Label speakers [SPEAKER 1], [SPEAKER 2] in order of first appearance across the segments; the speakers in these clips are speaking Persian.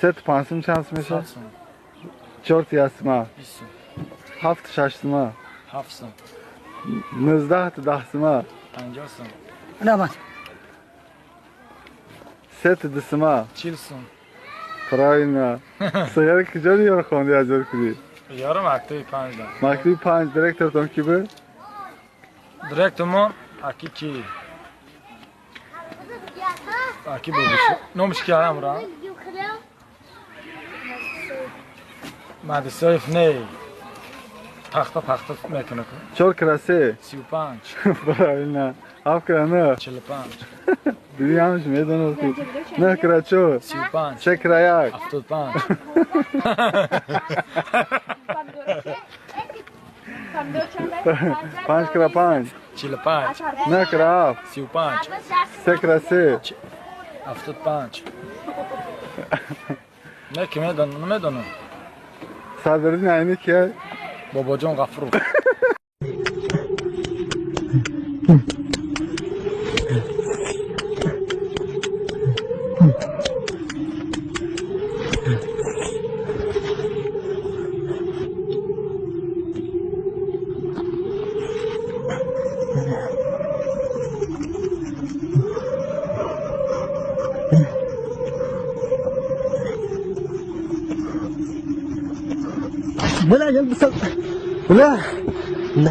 [SPEAKER 1] سه تا پنجم چند میشه؟
[SPEAKER 2] 7 سوم.
[SPEAKER 1] 4 تا یسمه
[SPEAKER 2] 20 سوم.
[SPEAKER 1] 7 ششمه
[SPEAKER 2] 7 سوم.
[SPEAKER 1] 19 تا دهمه
[SPEAKER 2] 50 سوم.
[SPEAKER 3] نبات
[SPEAKER 1] 3 تا دسمه
[SPEAKER 2] 40 سوم.
[SPEAKER 1] پراینا سیاره کجا یار خوندی اجازه کدی
[SPEAKER 2] یارو مکتوب 5 داد.
[SPEAKER 1] مکتوب 5 دایرکتور تون کی بود
[SPEAKER 2] Direkt ما اکی بودش نومش کردم را مدرسه نه پخته میکنه
[SPEAKER 1] 4 کراسه
[SPEAKER 2] 35
[SPEAKER 1] پراینا اف کرانه
[SPEAKER 2] 45
[SPEAKER 1] دیدی همش میدونه نه کراچو
[SPEAKER 2] 35
[SPEAKER 1] چه کرایک
[SPEAKER 2] 75
[SPEAKER 1] 5 کرا 5
[SPEAKER 2] 45
[SPEAKER 1] نه کرا
[SPEAKER 2] 35
[SPEAKER 1] 3 کراسه
[SPEAKER 2] 75 نه که نمیدونم
[SPEAKER 1] صدری نه که
[SPEAKER 2] بابا جان غفور
[SPEAKER 3] بلا جلد بسل بلا لا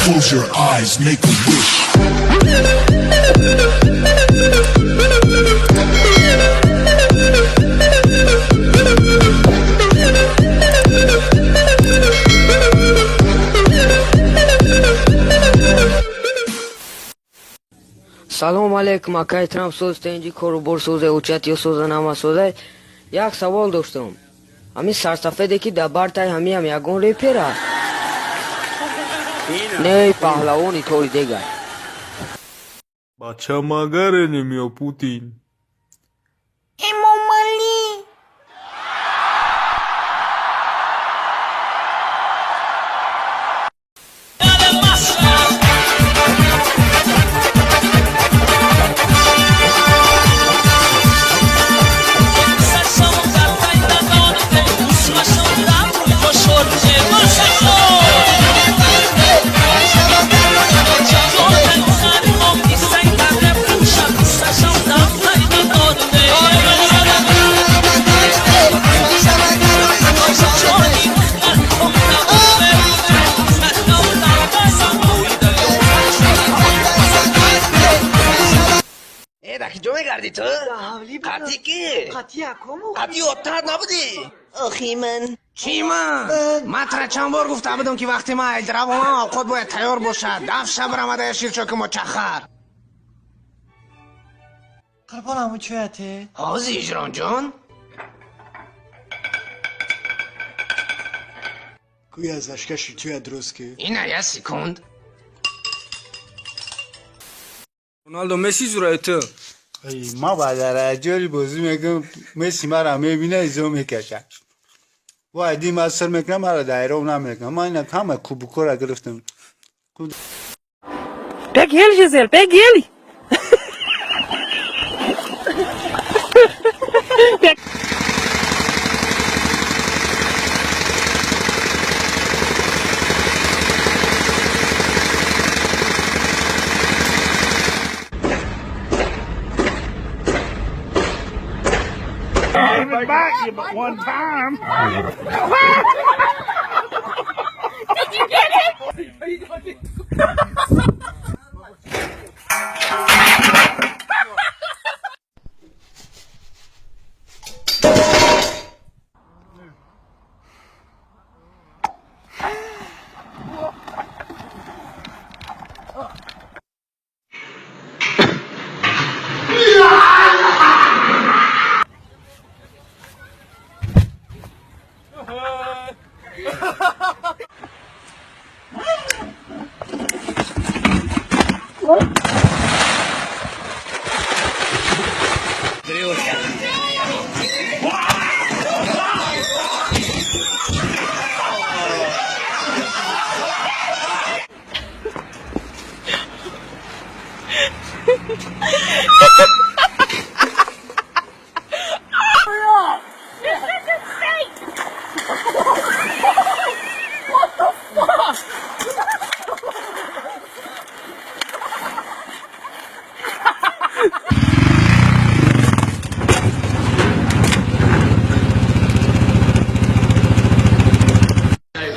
[SPEAKER 4] Close your eyes, make a wish.
[SPEAKER 5] سلام علیکم اکایترم سوزته اینجی کارو سوزه اوچت یا سوزه نما سوزه یک سوال داشتم همین سرسفیده که در برتای هم یگون ریپر است نه پهلوانی طوری دیگر
[SPEAKER 6] بچه مگر نمیو پوتین
[SPEAKER 7] نگردی تو؟ قطعی که؟ قطعی اتحاد نبودی؟ آخی من چی من تره چند بار گفتم بدون که وقتی ما ایدرم و خود باید تیار باشد دف شب رمده شیرچوک مچخر
[SPEAKER 3] قربان همون چویته؟
[SPEAKER 7] حاضی اجران جان؟
[SPEAKER 3] گوی از اشکشی توی درست که
[SPEAKER 7] اینه یه سکوند
[SPEAKER 6] رونالدو مسی زورایته
[SPEAKER 1] ما بعد رجالی بازی میکنم مسی مرا میبینه ایزو میکشد وایدی من سر میکنم مرا دایره اونم میکنم من اینا همه کوبکو را گرفتم
[SPEAKER 8] Pega ele, Gisele, pega ele!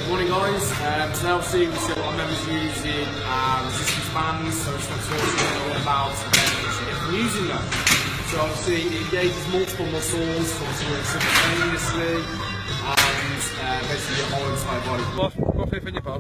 [SPEAKER 9] Morning guys, so obviously we see a lot of members using resistance bands, so it's not all about the benefits of using them. So obviously it engages multiple muscles, obviously simultaneously, and basically your whole entire body.
[SPEAKER 6] Go, go,